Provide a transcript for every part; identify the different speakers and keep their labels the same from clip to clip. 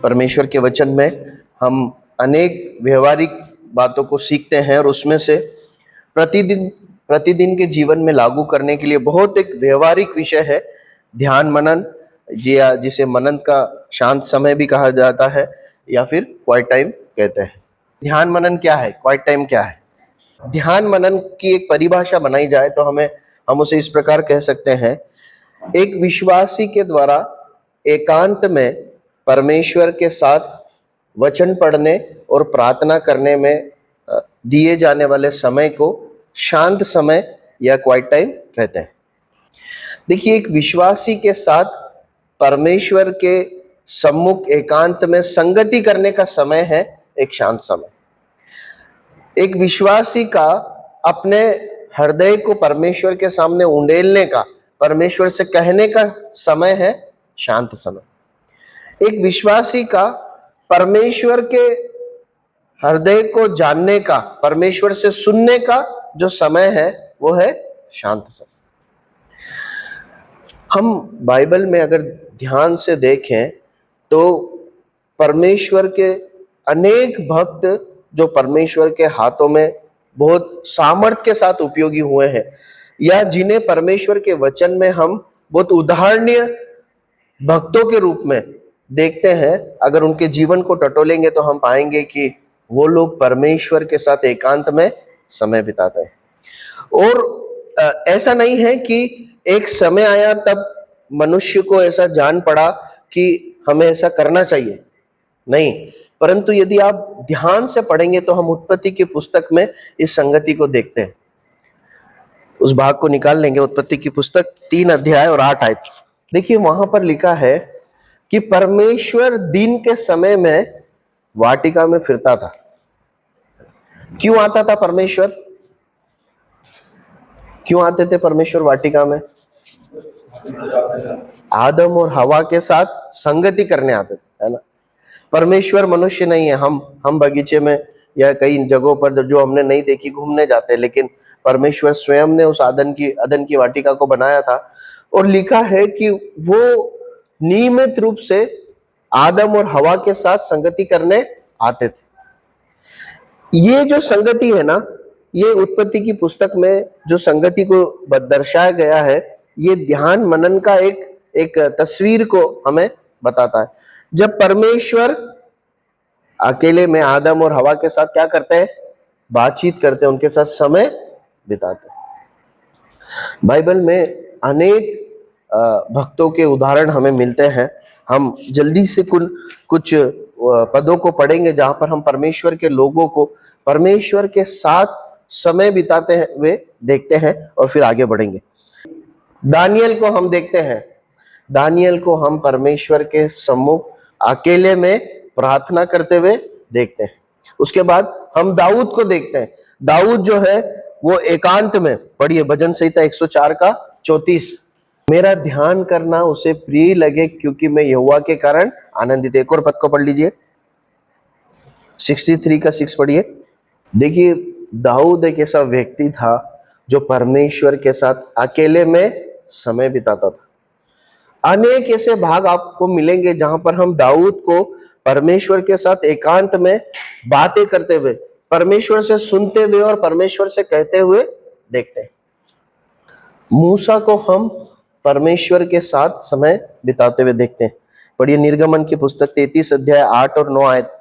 Speaker 1: परमेश्वर के वचन में हम अनेक व्यवहारिक बातों को सीखते हैं और उसमें से प्रतिदिन प्रतिदिन के जीवन में लागू करने के लिए बहुत एक व्यवहारिक विषय है ध्यान मनन, या जिसे मनन का शांत समय भी कहा जाता है या फिर क्वाइट टाइम कहते हैं। ध्यान मनन क्या है, क्वाइट टाइम क्या है? ध्यान मनन की एक परिभाषा बनाई जाए तो हम उसे इस प्रकार कह सकते हैं, एक विश्वासी के द्वारा एकांत में परमेश्वर के साथ वचन पढ़ने और प्रार्थना करने में दिए जाने वाले समय को शांत समय या क्वाइट टाइम कहते हैं। देखिए, एक विश्वासी के साथ परमेश्वर के सम्मुख एकांत में संगति करने का समय है एक शांत समय। एक विश्वासी का अपने हृदय को परमेश्वर के सामने उंडेलने का, परमेश्वर से कहने का समय है शांत समय। एक विश्वासी का परमेश्वर के हृदय को जानने का, परमेश्वर से सुनने का जो समय है वो है शांत समय। हम बाइबल में अगर ध्यान से देखें तो परमेश्वर के अनेक भक्त जो परमेश्वर के हाथों में बहुत सामर्थ्य के साथ उपयोगी हुए हैं, या जिन्हें परमेश्वर के वचन में हम बहुत उदाहरणीय भक्तों के रूप में देखते हैं, अगर उनके जीवन को टटोलेंगे तो हम पाएंगे कि वो लोग परमेश्वर के साथ एकांत में समय बिताते हैं। और ऐसा नहीं है कि एक समय आया तब मनुष्य को ऐसा जान पड़ा कि हमें ऐसा करना चाहिए, नहीं, परंतु यदि आप ध्यान से पढ़ेंगे तो हम उत्पत्ति की पुस्तक में इस संगति को देखते हैं। उस भाग को निकाल लेंगे, उत्पत्ति की पुस्तक 3 अध्याय और 8 आयत। देखिए, वहां पर लिखा है कि परमेश्वर दिन के समय में वाटिका में फिरता था। क्यों आता था परमेश्वर? क्यों आते थे परमेश्वर वाटिका में? आदम और हवा के साथ संगति करने आते थे, है ना। परमेश्वर मनुष्य नहीं है। हम बगीचे में या कई जगहों पर जो हमने नहीं देखी घूमने जाते हैं, लेकिन परमेश्वर स्वयं ने उस अदन की वाटिका को बनाया था। और लिखा है कि वो नियमित रूप से आदम और हवा के साथ संगति करने आते थे। ये जो संगति है ना, ये उत्पत्ति की पुस्तक में जो संगति को दर्शाया गया है, ये ध्यान मनन का एक तस्वीर को हमें बताता है। जब परमेश्वर अकेले में आदम और हवा के साथ क्या करते हैं? बातचीत करते हैं, उनके साथ समय बिताते हैं। बाइबल में अनेक भक्तों के उदाहरण हमें मिलते हैं। हम जल्दी से कुछ पदों को पढ़ेंगे जहां पर हम परमेश्वर के लोगों को परमेश्वर के साथ समय बिताते हुए देखते हैं और फिर आगे बढ़ेंगे। दानियल को हम देखते हैं। दानियल को हम परमेश्वर के सम्मुख अकेले में प्रार्थना करते हुए देखते हैं। उसके बाद हम दाऊद को देखते हैं। दाऊद जो है वो एकांत में, पढ़िए भजन संहिता 104 का 34, मेरा ध्यान करना उसे प्रिय लगे क्योंकि मैं यहोवा के कारण आनंदित। एक और पद को पढ़ लीजिए, 63 का 6 पढ़िए। देखिए, दाऊद एक ऐसा व्यक्ति था जो परमेश्वर के साथ अकेले में समय बिताता था। अनेक ऐसे भाग आपको मिलेंगे जहां पर हम दाऊद को परमेश्वर के साथ एकांत में बातें करते हुए, परमेश्वर से सुनते हुए और परमेश्वर से कहते हुए देखते हैं। मूसा को हम परमेश्वर के साथ समय बिताते हुए देखते हैं। पढ़िए निर्गमन की पुस्तक 33 अध्याय 8 और 9 आयत,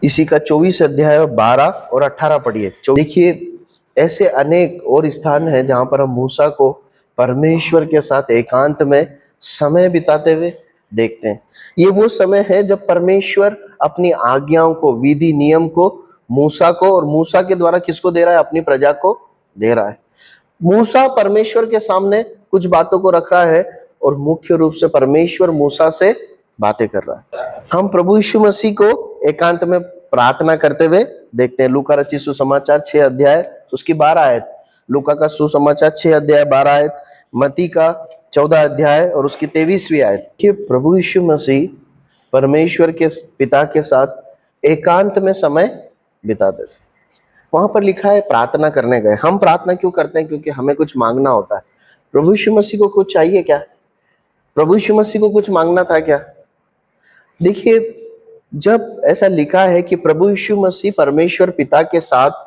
Speaker 1: इसी का 24 अध्याय 12 और 18 पढ़िए। देखिए, ऐसे अनेक और स्थान हैं जहां पर हम मूसा को परमेश्वर के साथ एकांत में समय बिताते हुए देखते हैं। ये वो समय है जब परमेश्वर अपनी आज्ञाओं को, विधि नियम को मूसा को, और मूसा के द्वारा किसको दे रहा है? अपनी प्रजा को दे रहा है। मूसा परमेश्वर के सामने कुछ बातों को रख रहा है और मुख्य रूप से परमेश्वर मूसा से बातें कर रहा है। हम प्रभु यीशु मसीह को एकांत में प्रार्थना करते हुए देखते हैं। लूका रचित सुसमाचार 6 अध्याय उसकी 12 आयत, लूका का सुसमाचार 6 अध्याय 12 आयत, मती का 14 अध्याय और उसकी 23वीं आयत कि प्रभु यीशु मसीह परमेश्वर के पिता के साथ एकांत में समय बिताते थे। वहां पर लिखा है प्रार्थना करने गए। हम प्रार्थना क्यों करते हैं? क्योंकि हमें कुछ मांगना होता है। प्रभु यीशु मसीह को कुछ चाहिए क्या? प्रभु यीशु मसीह को कुछ मांगना था क्या? देखिए, जब ऐसा लिखा है कि प्रभु यीशु मसीह परमेश्वर पिता के साथ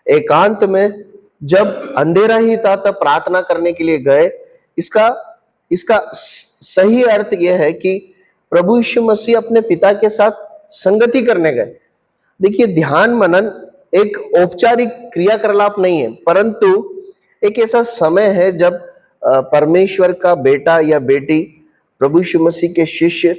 Speaker 1: एकांत में जब अंधेरा ही था तब प्रार्थना करने के लिए गए, इसका इसका सही अर्थ यह है कि प्रभु यीशु मसीह अपने पिता के साथ संगति करने गए। देखिए, ध्यान मनन एक औपचारिक क्रियाकलाप नहीं है, परंतु एक ऐसा समय है जब परमेश्वर का बेटा या बेटी, प्रभु यीशु मसीह के शिष्य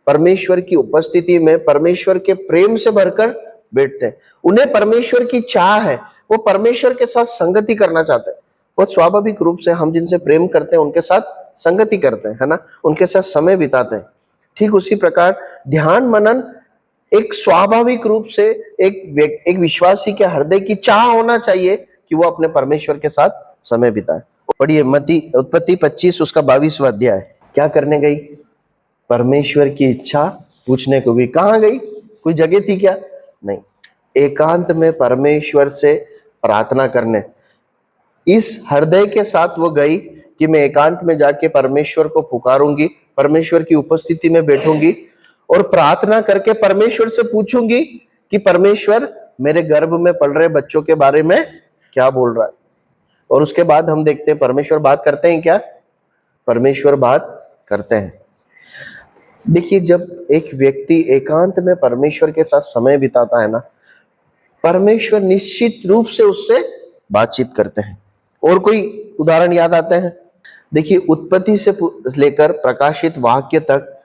Speaker 1: परमेश्वर की उपस्थिति में परमेश्वर के प्रेम से भरकर बैठते हैं। उन्हें परमेश्वर की चाह है, वो परमेश्वर के साथ संगति करना चाहते हैं। बहुत स्वाभाविक रूप से हम जिनसे प्रेम करते हैं उनके साथ संगति करते हैं, है ना, उनके साथ समय बिताते हैं। ठीक उसी प्रकार ध्यान मनन एक स्वाभाविक रूप से एक विश्वासी के हृदय की चाह होना चाहिए कि वो अपने परमेश्वर के साथ समय बिताए। पढ़िए उत्पत्ति 25 उसका 22वां अध्याय। क्या करने गई? परमेश्वर की इच्छा पूछने को भी। कहाँ गई? कोई जगह थी क्या? नहीं, एकांत में परमेश्वर से प्रार्थना करने। इस हृदय के साथ वो गई कि मैं एकांत में जाके परमेश्वर को पुकारूंगी, परमेश्वर की उपस्थिति में बैठूंगी और प्रार्थना करके परमेश्वर से पूछूंगी कि परमेश्वर मेरे गर्भ में पल रहे बच्चों के बारे में क्या बोल रहा है। और उसके बाद हम देखते हैं परमेश्वर बात करते हैं क्या? परमेश्वर बात करते हैं। देखिए, जब एक व्यक्ति एकांत में परमेश्वर के साथ समय बिताता है ना, परमेश्वर निश्चित रूप से उससे बातचीत करते हैं। और कोई उदाहरण याद आते हैं? देखिए, उत्पत्ति से लेकर प्रकाशित वाक्य तक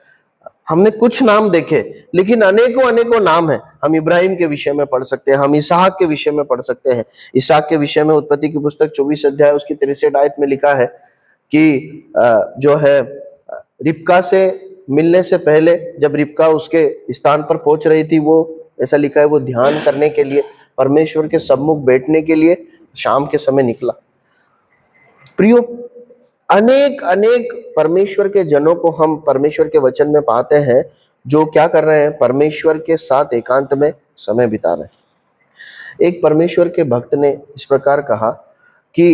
Speaker 1: हमने कुछ नाम देखे, लेकिन अनेकों अनेकों नाम हैं। हम इब्राहिम के विषय में पढ़ सकते हैं, हम इसहाक के विषय में पढ़ सकते हैं। इसहाक के विषय में उत्पत्ति की पुस्तक 24 अध्याय उसकी 63 आयत में लिखा है कि जो है रिबका से मिलने से पहले जब रिबका उसके स्थान पर पहुंच रही थी, वो ऐसा लिखा है वो ध्यान करने के लिए, परमेश्वर के सम्मुख बैठने के लिए शाम के समय निकला। प्रियो, अनेक अनेक परमेश्वर के जनों को हम परमेश्वर के वचन में पाते हैं जो क्या कर रहे हैं? परमेश्वर के साथ एकांत में समय बिता रहे हैं। एक परमेश्वर के भक्त ने इस प्रकार कहा कि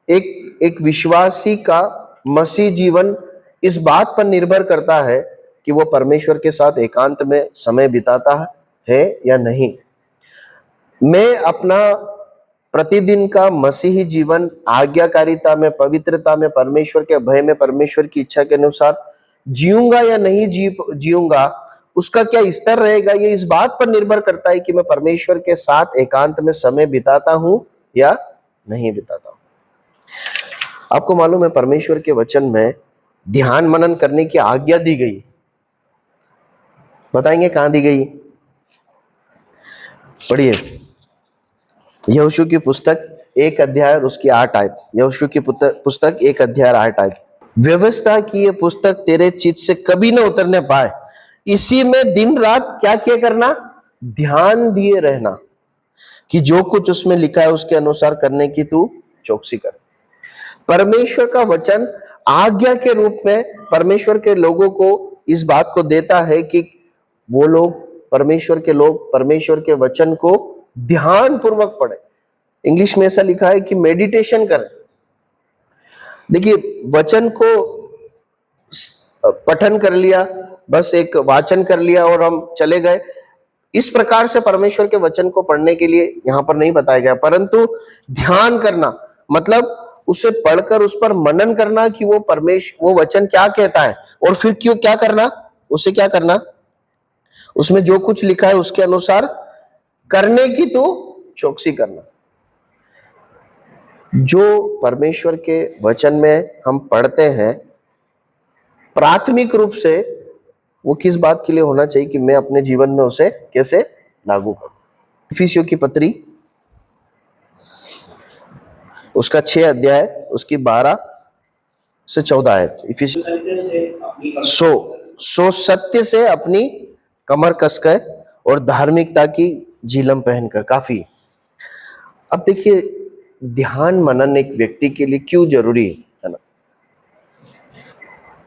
Speaker 1: एक विश्वासी का मसीह जीवन इस बात पर निर्भर करता है कि वो परमेश्वर के साथ एकांत में समय बिताता है या नहीं। मैं अपना प्रतिदिन का मसीही जीवन आज्ञाकारिता में, पवित्रता में, परमेश्वर के भय में, परमेश्वर की इच्छा के अनुसार जीऊंगा या नहीं जीऊंगा, उसका क्या स्तर रहेगा, ये इस बात पर निर्भर करता है कि मैं परमेश्वर के साथ एकांत में समय बिताता हूं या नहीं बिताता हूं। आपको मालूम है, परमेश्वर के वचन में ध्यान मनन करने की आज्ञा दी गई। बताएंगे कहां दी गई? पढ़िए, यहोशू की पुस्तक 1 अध्याय और उसकी 8 आयत। यहोशू की पुस्तक 1 अध्याय 8 आयत। व्यवस्था की ये पुस्तक तेरे चित्त से कभी न उतरने पाए, इसी में दिन रात क्या किया करना? ध्यान दिए रहना, कि जो कुछ उसमें लिखा है उसके अनुसार करने की तू चौकसी कर। परमेश्वर का वचन आज्ञा के रूप में परमेश्वर के लोगों को इस बात को देता है कि वो लोग, परमेश्वर के लोग, परमेश्वर के वचन को ध्यान पूर्वक पढ़े। इंग्लिश में ऐसा लिखा है कि मेडिटेशन करें। देखिए, वचन को पठन कर लिया, बस एक वाचन कर लिया और हम चले गए, इस प्रकार से परमेश्वर के वचन को पढ़ने के लिए यहां पर नहीं बताया गया। परंतु ध्यान करना मतलब उसे पढ़कर उस पर मनन करना कि वो वचन क्या कहता है, और फिर क्यों क्या करना, उसे क्या करना, उसमें जो कुछ लिखा है उसके अनुसार करने की तो चौकसी करना। जो परमेश्वर के वचन में हम पढ़ते हैं, प्राथमिक रूप से वो किस बात के लिए होना चाहिए कि मैं अपने जीवन में उसे कैसे लागू करूं। इफिसियों की पत्री उसका 6 अध्याय उसकी 12 से 14 है। इफिसियों सो सत्य से अपनी कमर कसकर और धार्मिकता की झिलम पहनकर। काफी। अब देखिए, ध्यान मनन एक व्यक्ति के लिए क्यों जरूरी है ना,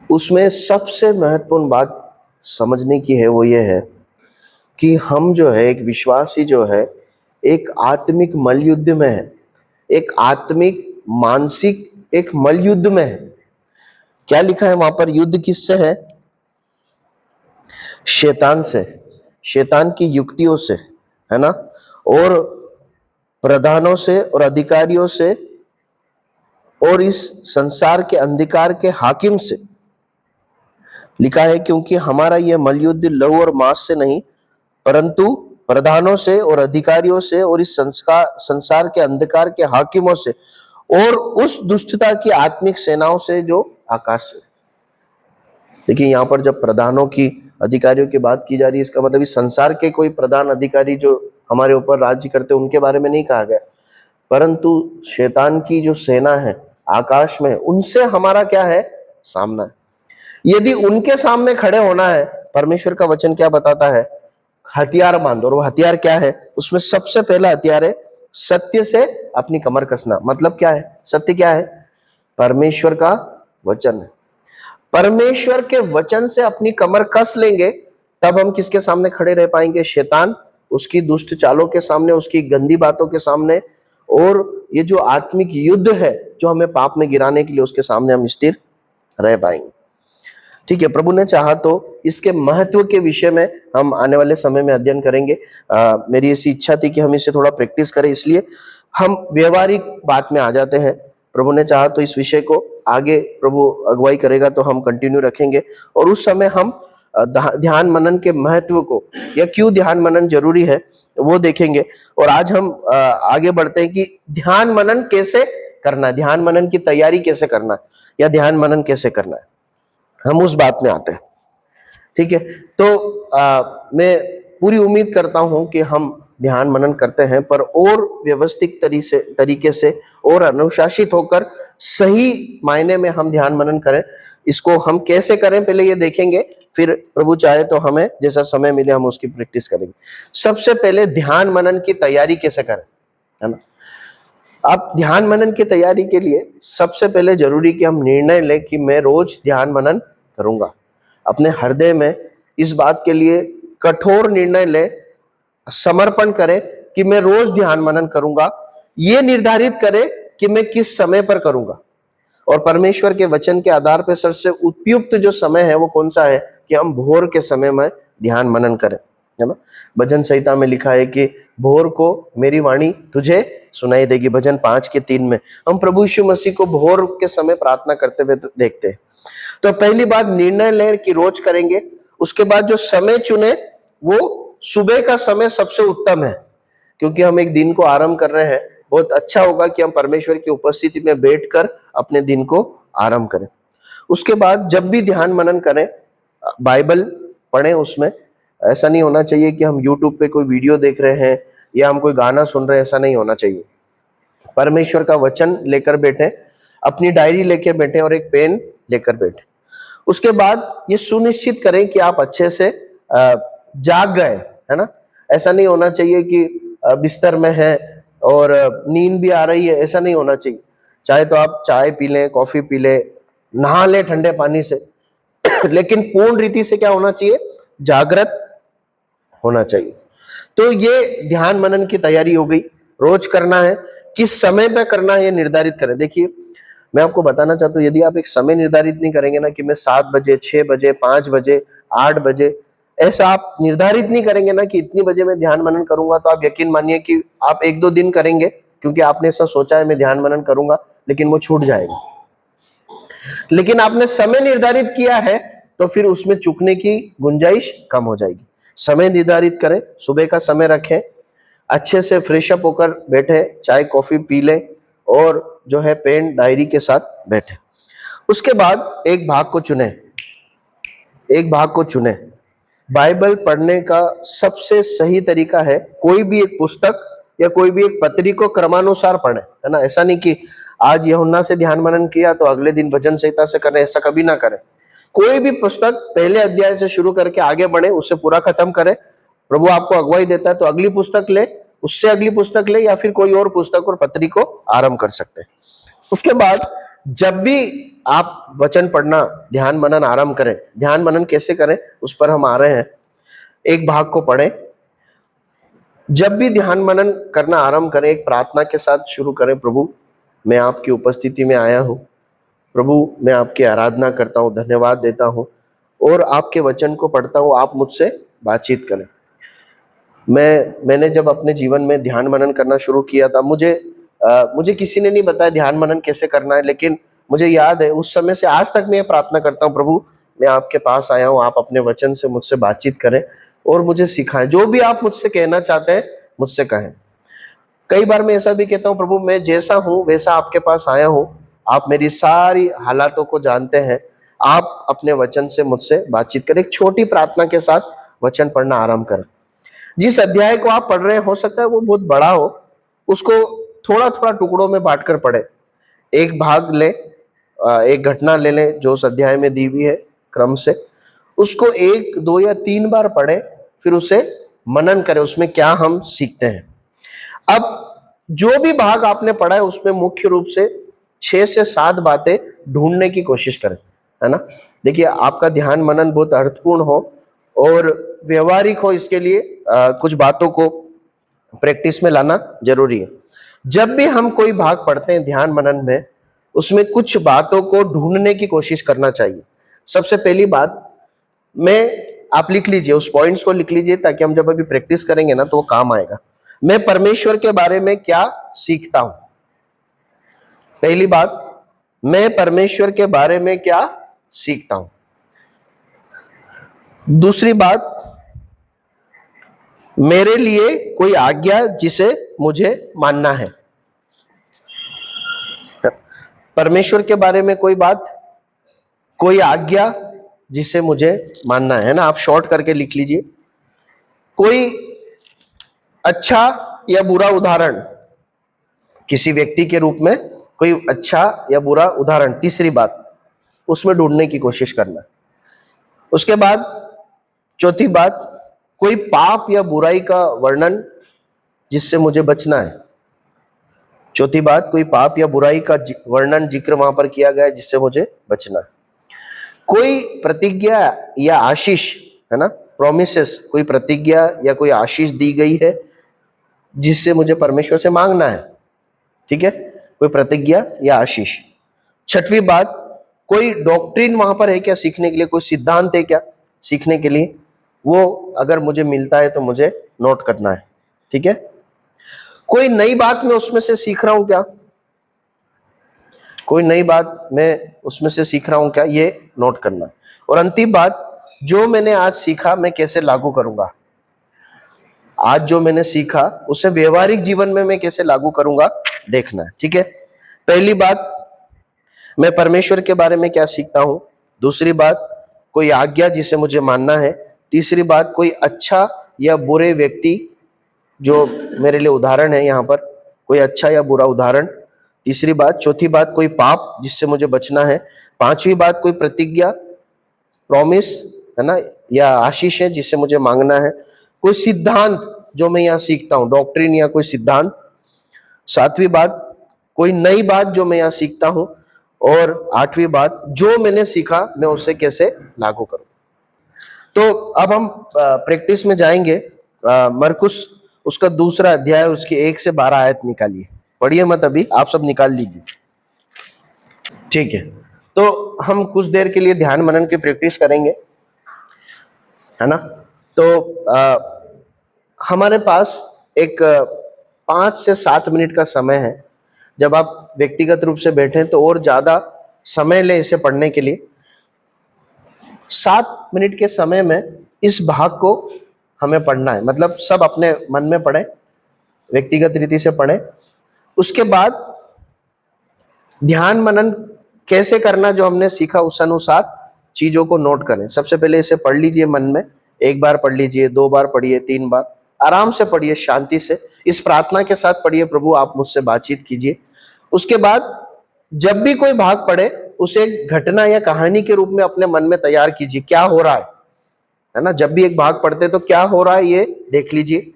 Speaker 1: उसमें सबसे महत्वपूर्ण बात समझने की है, वो ये है कि हम जो है, एक विश्वासी जो है, एक आत्मिक मलयुद्ध में है, एक आत्मिक मानसिक एक मलयुद्ध में है। क्या लिखा है वहां पर? युद्ध किससे है? शैतान से। शैतान की युक्तियों से, है ना, और प्रधानों से और अधिकारियों से और इस संसार के अंधकार के हाकिम से। लिखा है, क्योंकि हमारा यह मलयुद्ध लहू और मांस से नहीं, परंतु प्रधानों से और अधिकारियों से और इस संसार के अंधकार के हाकिमों से और उस दुष्टता की आत्मिक सेनाओं से जो आकाश से। देखिए, यहाँ पर जब प्रधानों की, अधिकारियों की बात की जा रही है, इसका मतलब इस संसार के कोई प्रधान अधिकारी जो हमारे ऊपर राज्य करते हैं उनके बारे में नहीं कहा गया, परंतु शैतान की जो सेना है आकाश में, उनसे हमारा क्या है, सामना है। यदि उनके सामने खड़े होना है, परमेश्वर का वचन क्या बताता है, हथियार बांधो। और वो हथियार क्या है, उसमें सबसे पहला हथियार है सत्य से अपनी कमर कसना। मतलब क्या है, सत्य क्या है, परमेश्वर का वचन है। परमेश्वर के वचन से अपनी कमर कस लेंगे, तब हम किसके सामने खड़े रह पाएंगे, शैतान, उसकी दुष्ट चालों के सामने, उसकी गंदी बातों के सामने, और ये जो आत्मिक युद्ध है जो हमें पाप में गिराने के लिए, उसके सामने हम स्थिर रह पाएंगे। ठीक है, प्रभु ने चाहा तो इसके महत्व के विषय में हम आने वाले समय में अध्ययन करेंगे। मेरी ऐसी इच्छा थी कि हम इसे थोड़ा प्रैक्टिस करें, इसलिए हम व्यवहारिक बात में आ जाते हैं। प्रभु ने चाहा तो इस विषय को आगे प्रभु अगुवाई करेगा तो हम कंटिन्यू रखेंगे, और उस समय हम ध्यान मनन के महत्व को, या क्यों ध्यान मनन जरूरी है, वो देखेंगे। और आज हम आगे बढ़ते हैं कि ध्यान मनन कैसे करना है, ध्यान मनन की तैयारी कैसे करना है, या ध्यान मनन कैसे करना है, हम उस बात में आते हैं। ठीक है, तो मैं पूरी उम्मीद करता हूं कि हम ध्यान मनन करते हैं, पर और व्यवस्थित तरीके से और अनुशासित होकर सही मायने में हम ध्यान मनन करें। इसको हम कैसे करें पहले ये देखेंगे, फिर प्रभु चाहे तो हमें जैसा समय मिले हम उसकी प्रैक्टिस करेंगे। सबसे पहले ध्यान मनन की तैयारी कैसे करें, है ना। आप ध्यान मनन की तैयारी के लिए सबसे पहले जरूरी कि हम निर्णय लें कि मैं रोज ध्यान मनन करूंगा। अपने हृदय में इस बात के लिए कठोर निर्णय ले, समर्पण करें कि मैं रोज ध्यान मनन करूंगा। ये निर्धारित करें कि मैं किस समय पर करूंगा, और परमेश्वर के वचन के आधार पर सबसे उपयुक्त जो समय है वो कौन सा है, कि हम भोर के समय में ध्यान मनन करें, है ना। भजन संहिता में लिखा है कि भोर को मेरी वाणी तुझे सुनाई देगी, भजन 5:3 में हम प्रभु यीशु मसीह को भोर के समय प्रार्थना करते हुए देखते हैं। तो पहली बात निर्णय लें कि रोज करेंगे। उसके बाद जो समय चुने वो सुबह का समय सबसे उत्तम है, क्योंकि हम एक दिन को आरंभ कर रहे हैं। बहुत अच्छा होगा कि हम परमेश्वर की उपस्थिति में बैठकर अपने दिन को आरंभ करें। उसके बाद जब भी ध्यान मनन करें, बाइबल पढ़ें। उसमें ऐसा नहीं होना चाहिए कि हम यूट्यूब पे कोई वीडियो देख रहे हैं या हम कोई गाना सुन रहे हैं, ऐसा नहीं होना चाहिए। परमेश्वर का वचन लेकर बैठे, अपनी डायरी लेकर बैठे और एक पेन लेकर बैठे। उसके बाद ये सुनिश्चित करें कि आप अच्छे से जाग गए, है ना। ऐसा नहीं होना चाहिए कि बिस्तर में है और नींद भी आ रही है, ऐसा नहीं होना चाहिए। चाहे तो आप चाय पी लें, कॉफी पी लें, नहा लें ठंडे पानी से लेकिन पूर्ण रीति से क्या होना चाहिए, जागृत होना चाहिए। तो ये ध्यान मनन की तैयारी हो गई। रोज करना है, किस समय पे करना है ये निर्धारित करें। देखिए, मैं आपको बताना चाहता हूँ, यदि आप एक समय निर्धारित नहीं करेंगे ना कि मैं 7 बजे, 6 बजे, 5 बजे, 8 बजे, ऐसा आप निर्धारित नहीं करेंगे ना कि इतनी बजे मैं ध्यान मनन करूंगा, तो आप यकीन मानिए कि आप 1-2 दिन करेंगे क्योंकि आपने ऐसा सोचा है मैं ध्यान मनन करूंगा, लेकिन वो छूट जाएगा। लेकिन आपने समय निर्धारित किया है तो फिर उसमें चूकने की गुंजाइश कम हो जाएगी। समय निर्धारित करें, सुबह का समय रखें, अच्छे से फ्रेश अप होकर बैठे, चाय कॉफी पी ले और जो है पेन डायरी के साथ बैठे। उसके बाद एक भाग को चुने। बाइबल पढ़ने का सबसे सही तरीका है कोई भी एक पुस्तक या कोई भी एक पत्री को क्रमानुसार पढ़े, है ना। ऐसा नहीं कि आज यूहन्ना से ध्यान मनन किया तो अगले दिन भजन संहिता से करें, ऐसा कभी ना करें। कोई भी पुस्तक पहले अध्याय से शुरू करके आगे बढ़े, उससे पूरा खत्म करें। प्रभु आपको अगुवाई देता है तो अगली पुस्तक ले, उससे अगली पुस्तक ले, या फिर कोई और पुस्तक और पत्री को आरंभ कर सकते हैं। उसके बाद जब भी आप वचन पढ़ना, ध्यान मनन आरंभ करें, ध्यान मनन कैसे करें उस पर हम आ रहे हैं। एक भाग को पढ़ें। जब भी ध्यान मनन करना आरंभ करें, एक प्रार्थना के साथ शुरू करें। प्रभु, मैं आपकी उपस्थिति में आया हूँ। प्रभु, मैं आपकी आराधना करता हूँ, धन्यवाद देता हूँ और आपके वचन को पढ़ता हूँ। आप मुझसे बातचीत करें। मैंने जब अपने जीवन में ध्यान मनन करना शुरू किया था, मुझे किसी ने नहीं बताया ध्यान मनन कैसे करना है, लेकिन मुझे याद है उस समय से आज तक मैं ये प्रार्थना करता हूँ, प्रभु मैं आपके पास आया हूँ, आप अपने वचन से मुझसे बातचीत करें और मुझे सिखाएं, जो भी आप मुझसे कहना चाहते हैं मुझसे कहें। कई बार मैं ऐसा भी कहता हूँ, प्रभु मैं जैसा हूँ वैसा आपके पास आया हूँ, आप मेरी सारी हालातों को जानते हैं, आप अपने वचन से मुझसे बातचीत करें। एक छोटी प्रार्थना के साथ वचन पढ़ना आरंभ करें। जिस अध्याय को आप पढ़ रहे हैं हो सकता है वो बहुत बड़ा हो, उसको थोड़ा थोड़ा टुकड़ों में बांट कर पढ़े। एक भाग ले, एक घटना ले लें जो उस अध्याय में दी हुई है क्रम से, उसको 1, 2 या 3 बार पढ़े, फिर उसे मनन करें, उसमें क्या हम सीखते हैं। अब जो भी भाग आपने पढ़ा है उसमें मुख्य रूप से 6 से 7 बातें ढूंढने की कोशिश करें, है ना। देखिए आपका ध्यान मनन बहुत अर्थपूर्ण हो और व्यवहारिक हो, इसके लिए कुछ बातों को प्रैक्टिस में लाना जरूरी है। जब भी हम कोई भाग पढ़ते हैं ध्यान मनन में, उसमें कुछ बातों को ढूंढने की कोशिश करना चाहिए। सबसे पहली बात, आप लिख लीजिए, उस पॉइंट्स को लिख लीजिए ताकि हम जब अभी प्रैक्टिस करेंगे ना तो वो काम आएगा। मैं परमेश्वर के बारे में क्या सीखता हूं। पहली बात, मैं परमेश्वर के बारे में क्या सीखता हूं। दूसरी बात, मेरे लिए कोई आज्ञा जिसे मुझे मानना है। परमेश्वर के बारे में कोई बात, कोई आज्ञा जिसे मुझे मानना है ना, आप शॉर्ट करके लिख लीजिए। कोई अच्छा या बुरा उदाहरण, किसी व्यक्ति के रूप में कोई अच्छा या बुरा उदाहरण, तीसरी बात उसमें ढूंढने की कोशिश करना। उसके बाद चौथी बात, कोई पाप या बुराई का वर्णन जिससे मुझे बचना है। चौथी बात, कोई पाप या बुराई का वर्णन, जिक्र वहां पर किया गया है जिससे मुझे बचना है। कोई प्रतिज्ञा या आशीष, है ना, प्रोमिसेस, कोई प्रतिज्ञा या कोई आशीष दी गई है जिससे मुझे परमेश्वर से मांगना है। ठीक है, कोई प्रतिज्ञा या आशीष। छठवीं बात, कोई डॉक्ट्रिन वहां पर है क्या सीखने के लिए, कोई सिद्धांत है क्या सीखने के लिए, वो अगर मुझे मिलता है तो मुझे नोट करना है। ठीक है, कोई नई बात मैं उसमें से सीख रहा हूं क्या, कोई नई बात मैं उसमें से सीख रहा हूं क्या, ये नोट करना है। और अंतिम बात, जो मैंने आज सीखा मैं कैसे लागू करूंगा। आज जो मैंने सीखा उसे व्यवहारिक जीवन में मैं कैसे लागू करूंगा, देखना है। ठीक है, पहली बात, मैं परमेश्वर के बारे में क्या सीखता हूं। दूसरी बात, कोई आज्ञा जिसे मुझे मानना है। तीसरी बात, कोई अच्छा या बुरे व्यक्ति जो मेरे लिए उदाहरण है, यहाँ पर कोई अच्छा या बुरा उदाहरण। तीसरी बात, चौथी बात, कोई पाप जिससे मुझे बचना है। पांचवी बात, कोई प्रतिज्ञा, प्रॉमिस, है ना, या आशीष है जिससे मुझे मांगना है। कोई सिद्धांत जो मैं यहाँ सीखता हूँ, डॉक्ट्रिन या कोई सिद्धांत। सातवीं बात, कोई नई बात जो मैं यहाँ सीखता हूँ। और आठवीं बात, जो मैंने सीखा मैं उससे कैसे लागू करूं। तो अब हम प्रैक्टिस में जाएंगे। मरकुस उसका दूसरा अध्याय, उसकी 1 से 12 आयत निकालिए। पढ़िए मत अभी, आप सब निकाल लीजिए। ठीक है, तो हम कुछ देर के लिए ध्यान मनन की प्रैक्टिस करेंगे, है ना। तो हमारे पास एक 5 से 7 मिनट का समय है। जब आप व्यक्तिगत रूप से बैठे तो और ज्यादा समय लें इसे पढ़ने के लिए। 7 मिनट के समय में इस भाग को हमें पढ़ना है, मतलब सब अपने मन में पढ़ें, व्यक्तिगत रीति से पढ़ें। उसके बाद ध्यान मनन कैसे करना जो हमने सीखा उस अनुसार चीजों को नोट करें। सबसे पहले इसे पढ़ लीजिए मन में, 1 बार पढ़ लीजिए, 2 बार पढ़िए, 3 बार, आराम से पढ़िए, शांति से इस प्रार्थना के साथ पढ़िए, प्रभु आप मुझसे बातचीत कीजिए। उसके बाद जब भी कोई भाग पढ़े उसे घटना या कहानी के रूप में अपने मन में तैयार कीजिए, क्या हो रहा है ना। जब भी एक भाग पढ़ते तो क्या हो रहा है ये देख लीजिए।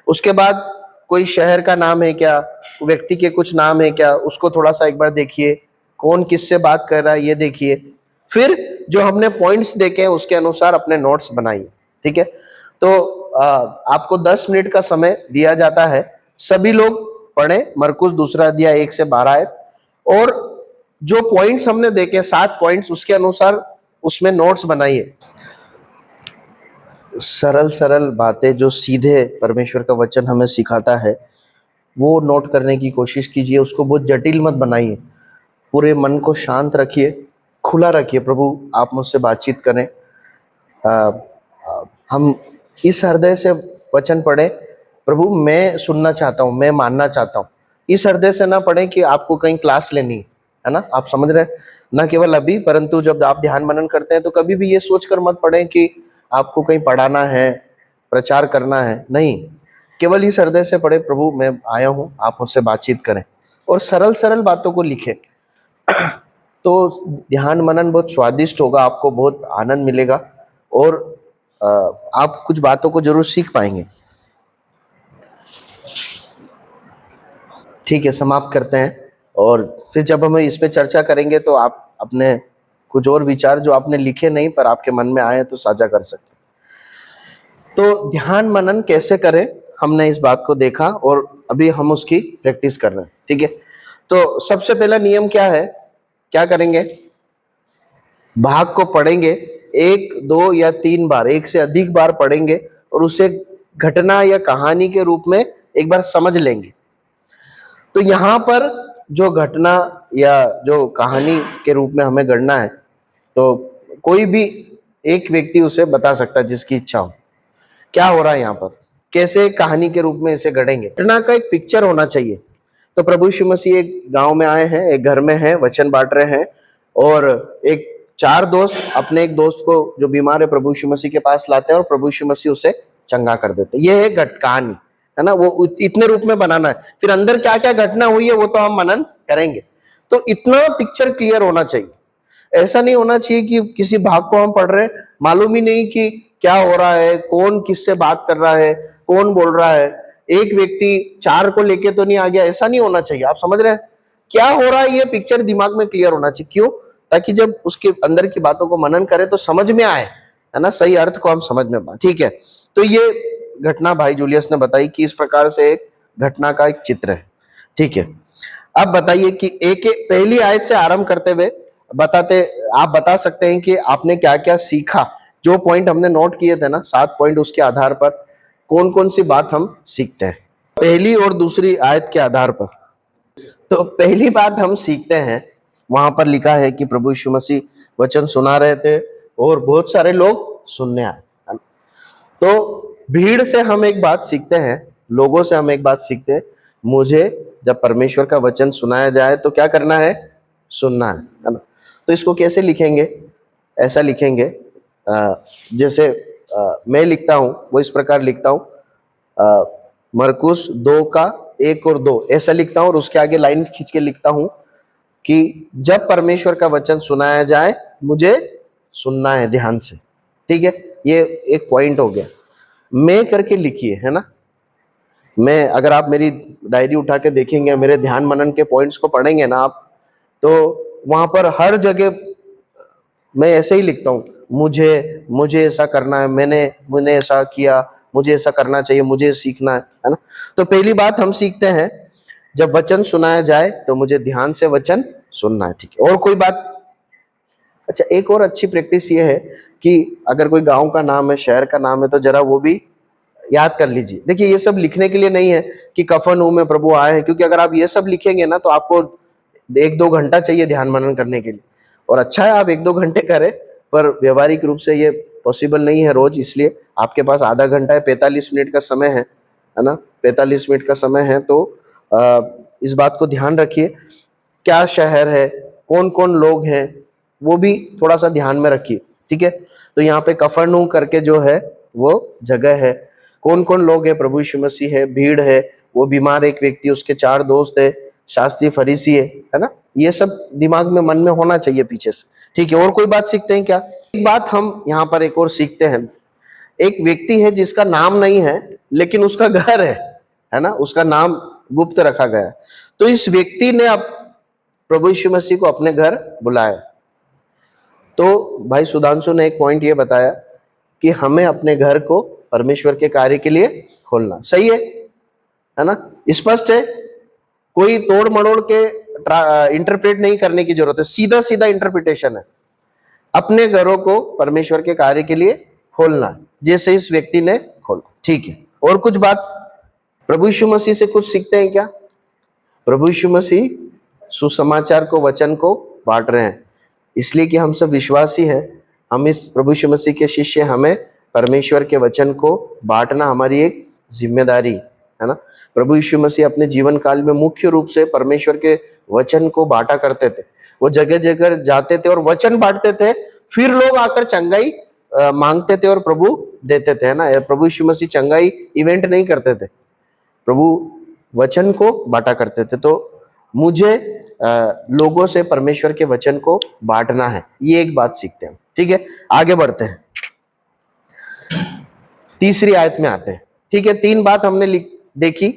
Speaker 1: उसके बाद कोई शहर का नाम है क्या, व्यक्ति के कुछ नाम है क्या, उसको थोड़ा सा एक बार देखिए, कौन किससे बात कर रहा है ये देखिए। फिर जो हमने पॉइंट्स देखे हैं उसके अनुसार अपने नोट्स बनाइए। ठीक है, तो आपको 10 मिनट का समय दिया जाता है। सभी लोग पढ़ें मरकुस दूसरा अध्याय 1 से 12 आयत, और जो पॉइंट्स हमने देखे 7 पॉइंट्स, उसके अनुसार उसमें नोट्स बनाइए। सरल सरल बातें जो सीधे परमेश्वर का वचन हमें सिखाता है, वो नोट करने की कोशिश कीजिए। उसको बहुत जटिल मत बनाइए। पूरे मन को शांत रखिए, खुला रखिए। प्रभु आप मुझसे बातचीत करें। आ, हम इस हृदय से वचन पढ़े, प्रभु मैं सुनना चाहता हूँ, मैं मानना चाहता हूँ। इस हृदय से ना पढ़े कि आपको कहीं क्लास लेनी है ना, आप समझ रहे हैं ना, केवल अभी, परंतु जब आप ध्यान मनन करते हैं तो कभी भी ये सोचकर मत पढ़े कि आपको कहीं पढ़ाना है, प्रचार करना है। नहीं, केवल इस हृदय से पढ़े, प्रभु मैं आया हूँ, आप मुझसे बातचीत करें। और सरल सरल बातों को लिखे तो ध्यान मनन बहुत स्वादिष्ट होगा, आपको बहुत आनंद मिलेगा और अ, आप कुछ बातों को जरूर सीख पाएंगे। ठीक है, समाप्त करते हैं। और फिर जब हम इस पे चर्चा करेंगे तो आप अपने कुछ और विचार जो आपने लिखे नहीं पर आपके मन में आए तो साझा कर सकते हैं। तो ध्यान मनन कैसे करें, हमने इस बात को देखा और अभी हम उसकी प्रैक्टिस कर रहे हैं। ठीक है, तो सबसे पहला नियम क्या है, क्या करेंगे, भाग को पढ़ेंगे, एक दो या तीन बार, एक से अधिक बार पढ़ेंगे और उसे घटना या कहानी के रूप में एक बार समझ लेंगे। तो यहाँ पर जो घटना या जो कहानी के रूप में हमें गढ़ना है, तो कोई भी एक व्यक्ति उसे बता सकता है जिसकी इच्छा हो, क्या हो रहा है यहाँ पर, कैसे कहानी के रूप में इसे गढ़ेंगे। घटना का एक पिक्चर होना चाहिए। तो प्रभु यीशु मसीह एक गांव में आए हैं, एक घर में हैं, वचन बांट रहे हैं और एक चार दोस्त अपने एक दोस्त को जो बीमार है प्रभु यीशु मसीह के पास लाते हैं और प्रभु यीशु मसीह उसे चंगा कर देते हैं। ये है कहानी, है ना, वो इतने रूप में बनाना है। फिर अंदर क्या क्या घटना हुई है वो तो हम मनन करेंगे। तो इतना पिक्चर क्लियर होना चाहिए। ऐसा नहीं होना चाहिए कि किसी भाग को हम पढ़ रहे हैं, मालूम ही नहीं कि क्या हो रहा है, कौन किससे बात कर रहा है, कौन बोल रहा है, एक व्यक्ति चार को लेके तो नहीं आ गया। ऐसा नहीं होना चाहिए। आप समझ रहे हैं क्या हो रहा है, ये पिक्चर दिमाग में क्लियर होना चाहिए। क्यों? ताकि जब उसके अंदर की बातों को मनन करें तो समझ में आए, है ना, सही अर्थ को हम समझ में पाए। ठीक है, तो ये घटना भाई जूलियस ने बताई कि इस प्रकार से एक घटना का एक चित्र है। ठीक है, अब बताइए कि एक पहली आयत से आरंभ करते हुए बताते, आप बता सकते हैं कि आपने क्या क्या सीखा। जो पॉइंट हमने नोट किए थे ना, 7 पॉइंट, उसके आधार पर कौन कौन सी बात हम सीखते हैं पहली और दूसरी आयत के आधार पर। तो पहली बात हम सीखते हैं, वहां पर लिखा है कि प्रभु यीशु मसीह वचन सुना रहे थे और बहुत सारे लोग सुनने आए। तो भीड़ से हम एक बात सीखते हैं, लोगों से हम एक बात सीखते हैं, मुझे जब परमेश्वर का वचन सुनाया जाए तो क्या करना है, सुनना है ना। तो इसको कैसे लिखेंगे, ऐसा लिखेंगे जैसे मैं लिखता हूं वो इस प्रकार लिखता हूं, मरकुस 2 का 1 और 2 ऐसा लिखता हूं और उसके आगे लाइन खींच के लिखता हूं कि जब परमेश्वर का वचन सुनाया जाए मुझे सुनना है ध्यान से। ठीक है, ये एक पॉइंट हो गया। मैं करके लिखिए, है ना। मैं, अगर आप मेरी डायरी उठा के देखेंगे, मेरे ध्यान मनन के पॉइंट्स को पढ़ेंगे ना आप, तो वहां पर हर जगह मैं ऐसे ही लिखता हूँ, मुझे मुझे ऐसा करना है, मैंने ऐसा किया, मुझे ऐसा करना चाहिए, मुझे सीखना है ना। तो पहली बात हम सीखते हैं, जब वचन सुनाया जाए तो मुझे ध्यान से वचन सुनना है। ठीक है, और कोई बात? अच्छा, एक और अच्छी प्रैक्टिस ये है कि अगर कोई गांव का नाम है, शहर का नाम है, तो जरा वो भी याद कर लीजिए। देखिए, ये सब लिखने के लिए नहीं है कि कफरनहूम में प्रभु आए हैं, क्योंकि अगर आप ये सब लिखेंगे ना तो आपको 1-2 घंटा चाहिए ध्यान मनन करने के लिए। और अच्छा है आप 1-2 घंटे करें, पर व्यवहारिक रूप से ये पॉसिबल नहीं है रोज, इसलिए आपके पास आधा घंटा है, 45 मिनट का समय है ना, 45 मिनट का समय है। तो इस बात को ध्यान रखिए, क्या शहर है, कौन कौन लोग हैं, वो भी थोड़ा सा ध्यान में रखिए। ठीक है, तो यहाँ पे कफरनहूम करके जो है वो जगह है, कौन कौन लोग हैं, प्रभु यीशु मसीह है, भीड़ है, वो बीमार एक व्यक्ति, उसके 4 दोस्त है, शास्त्री फरीसी है ना। ये सब दिमाग में, मन में होना चाहिए पीछे से। ठीक है, और कोई बात सीखते हैं क्या? एक बात हम यहाँ पर एक और सीखते हैं, एक व्यक्ति है जिसका नाम नहीं है लेकिन उसका घर है ना, उसका नाम गुप्त रखा गया है। तो इस व्यक्ति ने अब प्रभु यीशु मसीह को अपने घर बुलाया। तो भाई सुधांशु ने एक पॉइंट ये बताया कि हमें अपने घर को परमेश्वर के कार्य के लिए खोलना। सही है ना, स्पष्ट है, कोई तोड़ मड़ोड़ के इंटरप्रेट नहीं करने की जरूरत है, सीधा सीधा इंटरप्रिटेशन है। अपने घरों को परमेश्वर के कार्य के लिए खोलना है। जैसे इस व्यक्ति ने खोला। ठीक है, और कुछ बात प्रभु यीशु मसीह से कुछ सीखते हैं क्या? प्रभु यीशु मसीह सुसमाचार को, वचन को बांट रहे हैं, इसलिए कि हम सब विश्वासी हैं, हम इस प्रभु यीशु मसीह के शिष्य, हमें परमेश्वर के वचन को बांटना हमारी एक जिम्मेदारी है ना। प्रभु यीशु मसीह अपने जीवन काल में मुख्य रूप से परमेश्वर के वचन को बांटा करते थे। वो जगह जगह जाते थे और वचन बांटते थे, फिर लोग आकर चंगाई मांगते थे और प्रभु देते थे, है ना। प्रभु यीशु मसीह चंगाई इवेंट नहीं करते थे, प्रभु वचन को बांटा करते थे। तो मुझे लोगों से परमेश्वर के वचन को बांटना है, ये एक बात सीखते हैं। ठीक है, आगे बढ़ते हैं, तीसरी आयत में आते हैं। ठीक है, 3 बात हमने देखी।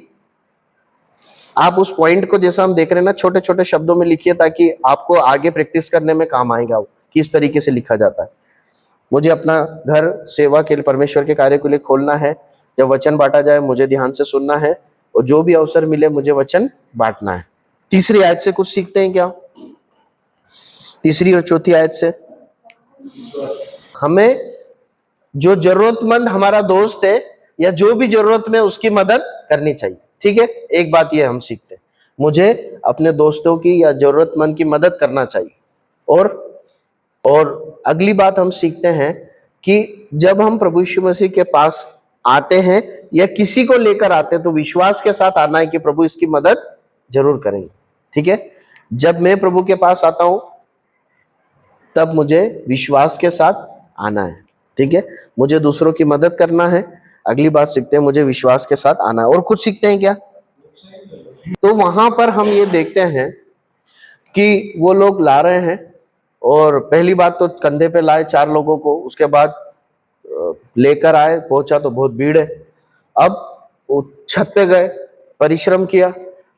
Speaker 1: आप उस पॉइंट को जैसा हम देख रहे हैं ना, छोटे छोटे शब्दों में लिखिए ताकि आपको आगे प्रैक्टिस करने में काम आएगा किस तरीके से लिखा जाता है। मुझे अपना घर सेवा के लिए, परमेश्वर के कार्य के लिए खोलना है। जब वचन बांटा जाए मुझे ध्यान से सुनना है, और जो भी अवसर मिले मुझे वचन बांटना है। तीसरी आयत से कुछ सीखते हैं क्या? तीसरी और चौथी आयत से हमें जो जरूरतमंद हमारा दोस्त है या जो भी जरूरत में उसकी मदद करनी चाहिए। ठीक है, एक बात ये हम सीखते हैं, मुझे अपने दोस्तों की या जरूरतमंद की मदद करना चाहिए। और अगली बात हम सीखते हैं कि जब हम प्रभु यीशु मसीह के पास आते हैं या किसी को लेकर आते हैं तो विश्वास के साथ आना है कि प्रभु इसकी मदद जरूर करेंगे। ठीक है, जब मैं प्रभु के पास आता हूं तब मुझे विश्वास के साथ आना है। ठीक है, मुझे दूसरों की मदद करना है। अगली बात सीखते हैं, मुझे विश्वास के साथ आना है। और कुछ सीखते हैं क्या? तो वहां पर हम ये देखते हैं कि वो लोग ला रहे हैं, और पहली बात तो कंधे पे लाए 4 लोगों को, उसके बाद लेकर आए, पहुंचा तो बहुत भीड़ है। अब वो छत पे गए, परिश्रम किया,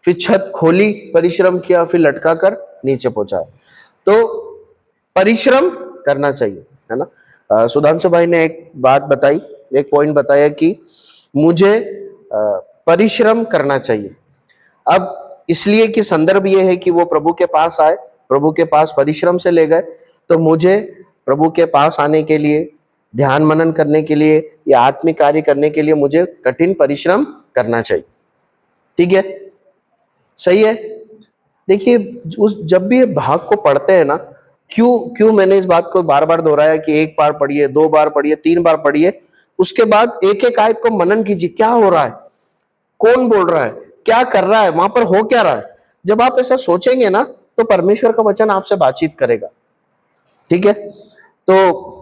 Speaker 1: फिर छत खोली, परिश्रम किया, फिर लटका कर नीचे पहुंचाया। तो परिश्रम करना चाहिए, है ना। सुधांशु भाई ने एक बात बताई, एक पॉइंट बताया कि मुझे परिश्रम करना चाहिए। अब इसलिए कि संदर्भ ये है कि वो प्रभु के पास आए, प्रभु के पास परिश्रम से ले गए, तो मुझे प्रभु के पास आने के लिए, ध्यान मनन करने के लिए या आत्मिक कार्य करने के लिए मुझे कठिन परिश्रम करना चाहिए। ठीक है, सही है। देखिए, जब भी भाग को पढ़ते हैं ना, क्यों मैंने इस बात को बार बार दोहराया कि 1 बार पढ़िए, 2 बार पढ़िए, 3 बार पढ़िए, उसके बाद एक एक आयत को मनन कीजिए, क्या हो रहा है, कौन बोल रहा है, क्या कर रहा है, वहां पर हो क्या रहा है। जब आप ऐसा सोचेंगे ना तो परमेश्वर का वचन आपसे बातचीत करेगा। ठीक है, तो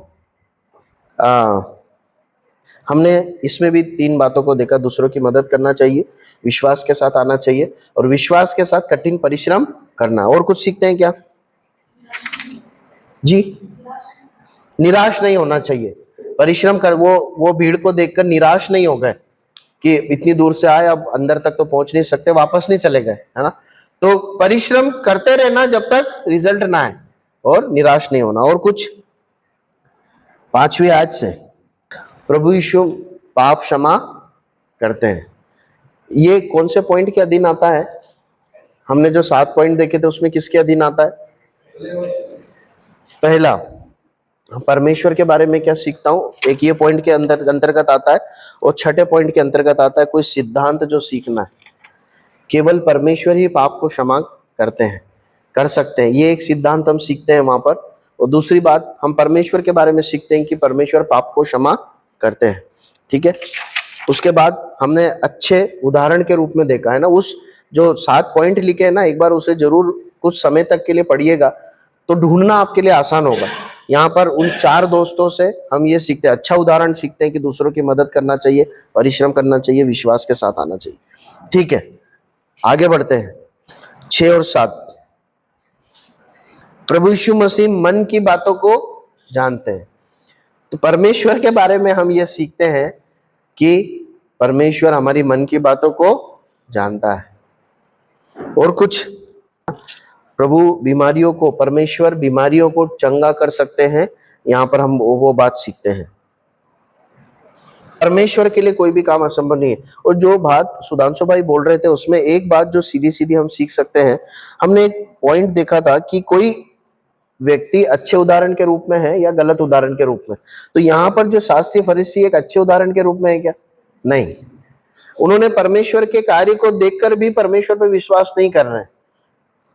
Speaker 1: हमने इसमें भी 3 बातों को देखा, दूसरों की मदद करना चाहिए, विश्वास के साथ आना चाहिए, और विश्वास के साथ कठिन परिश्रम करना। और कुछ सीखते हैं क्या जी? निराश नहीं होना चाहिए, परिश्रम कर, वो भीड़ को देखकर निराश नहीं हो गए कि इतनी दूर से आए, अब अंदर तक तो पहुंच नहीं सकते, वापस नहीं चले गए, है ना। तो परिश्रम करते रहना जब तक रिजल्ट ना आए, और निराश नहीं होना। और कुछ 5वीं आयत से प्रभु यीशु पाप क्षमा करते हैं। ये कौन से पॉइंट के अधीन आता है? हमने जो 7 पॉइंट देखे थे उसमें किसके अधीन आता है? पहला, परमेश्वर के बारे में क्या सीखता हूं, एक ये पॉइंट के अंतर्गत आता है, और छठे पॉइंट के अंतर्गत आता है कोई सिद्धांत जो सीखना है। केवल परमेश्वर ही पाप को क्षमा करते हैं, कर सकते हैं, ये एक सिद्धांत हम सीखते हैं वहां पर। और दूसरी बात, हम परमेश्वर के बारे में सीखते हैं कि परमेश्वर पाप को क्षमा करते हैं। ठीक है, उसके बाद हमने अच्छे उदाहरण के रूप में देखा है ना, उस जो 7 पॉइंट लिखे हैं ना, एक बार उसे जरूर कुछ समय तक के लिए पढ़िएगा तो ढूंढना आपके लिए आसान होगा। यहाँ पर उन 4 दोस्तों से हम ये सीखते हैं, अच्छा उदाहरण सीखते हैं कि दूसरों की मदद करना चाहिए, परिश्रम करना चाहिए, विश्वास के साथ आना चाहिए। ठीक है, आगे बढ़ते हैं। 6 और 7, प्रभु यीशु मसीह मन की बातों को जानते हैं। तो परमेश्वर के बारे में हम ये सीखते हैं कि परमेश्वर हमारी मन की बातों को जानता है। और कुछ, प्रभु बीमारियों को, परमेश्वर बीमारियों को चंगा कर सकते हैं। यहाँ पर हम वो बात सीखते हैं, परमेश्वर के लिए कोई भी काम असंभव नहीं है। और जो बात सुधांशु भाई बोल रहे थे उसमें एक बात जो सीधी सीधी हम सीख सकते हैं, हमने एक पॉइंट देखा था कि कोई व्यक्ति अच्छे उदाहरण के रूप में है या गलत उदाहरण के रूप में? तो यहाँ पर जो शास्त्री फरीसी एक अच्छे उदाहरण के रूप में है क्या? नहीं, उन्होंने परमेश्वर के कार्य को देखकर भी परमेश्वर पर विश्वास नहीं कर रहे हैं,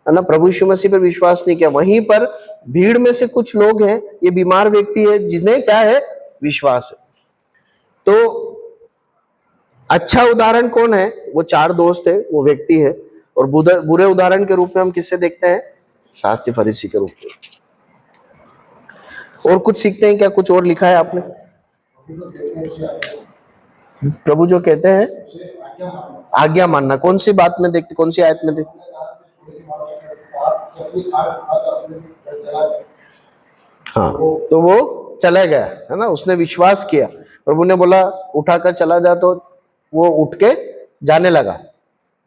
Speaker 1: है ना, प्रभु यीशु मसीह पर विश्वास नहीं किया। वहीं पर भीड़ में से कुछ लोग हैं, ये बीमार व्यक्ति है जिन्हें क्या है? विश्वास है। तो अच्छा उदाहरण कौन है? वो 4 दोस्त है, वो व्यक्ति है। और बुरे उदाहरण के रूप में हम किससे देखते हैं? शास्त्री फरीसी के रूप में। और कुछ सीखते हैं क्या? कुछ और लिखा है आपने? प्रभु जो कहते हैं आज्ञा मानना, कौन सी बात में देखते, कौन सी आयत में देखते? हाँ, तो वो चला गया, है ना, उसने विश्वास किया। प्रभु ने बोला उठाकर चला जा, तो वो उठ के जाने लगा।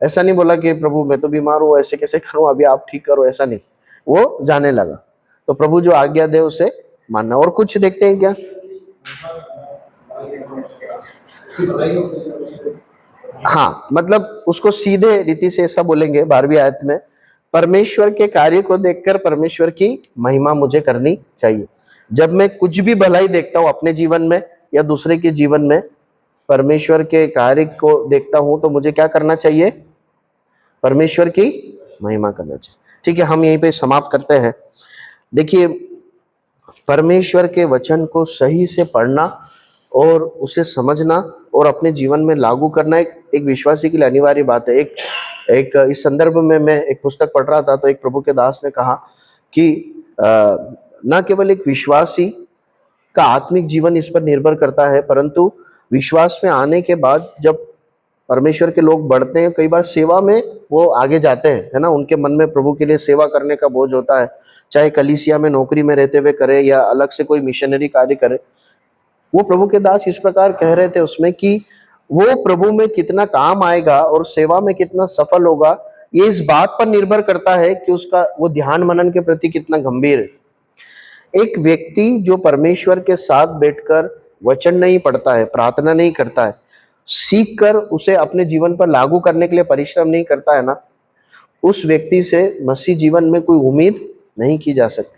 Speaker 1: ऐसा नहीं बोला कि प्रभु मैं तो बीमार हूँ, ऐसे कैसे करूं, अभी आप ठीक करो, ऐसा नहीं, वो जाने लगा। तो प्रभु जो आज्ञा दे उसे मानना। और कुछ देखते हैं क्या? हाँ, मतलब उसको सीधे रीति से ऐसा बोलेंगे 12वीं आयत में, परमेश्वर के कार्य को देखकर परमेश्वर की महिमा मुझे करनी चाहिए। जब मैं कुछ भी भलाई देखता हूं अपने जीवन में या दूसरे के जीवन में, परमेश्वर के कार्य को देखता हूं, तो मुझे क्या करना चाहिए? परमेश्वर की महिमा करना चाहिए। ठीक है, हम यहीं पे समाप्त करते हैं। देखिए, परमेश्वर के वचन को सही से पढ़ना और उसे समझना और अपने जीवन में लागू करना एक विश्वासी के लिए अनिवार्य बात है। एक इस संदर्भ में मैं एक पुस्तक पढ़ रहा था, तो एक प्रभु के दास ने कहा कि न केवल एक विश्वासी का आत्मिक जीवन इस पर निर्भर करता है, परंतु विश्वास में आने के बाद जब परमेश्वर के लोग बढ़ते हैं, कई बार सेवा में वो आगे जाते हैं, है ना, उनके मन में प्रभु के लिए सेवा करने का बोझ होता है, चाहे कलीसिया में नौकरी में रहते हुए करे या अलग से कोई मिशनरी कार्य करे। वो प्रभु के दास इस प्रकार कह रहे थे उसमें कि वो प्रभु में कितना काम आएगा और सेवा में कितना सफल होगा, ये इस बात पर निर्भर करता है कि उसका वो ध्यान मनन के प्रति कितना गंभीर है। एक व्यक्ति जो परमेश्वर के साथ बैठकर वचन नहीं पढ़ता है, प्रार्थना नहीं करता है, सीख कर उसे अपने जीवन पर लागू करने के लिए परिश्रम नहीं करता है ना, उस व्यक्ति से मसीह जीवन में कोई उम्मीद नहीं की जा सकती।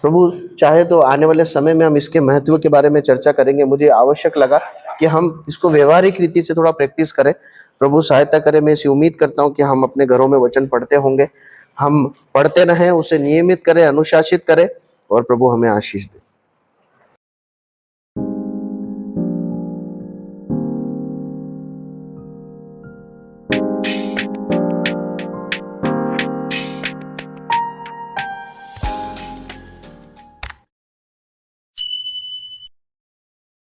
Speaker 1: प्रभु चाहे तो आने वाले समय में हम इसके महत्व के बारे में चर्चा करेंगे। मुझे आवश्यक लगा कि हम इसको व्यवहारिक रीति से थोड़ा प्रैक्टिस करें। प्रभु सहायता करे। मैं इसी उम्मीद करता हूँ कि हम अपने घरों में वचन पढ़ते होंगे, हम पढ़ते रहें, उसे नियमित करें, अनुशासित करें, और प्रभु हमें आशीष दे।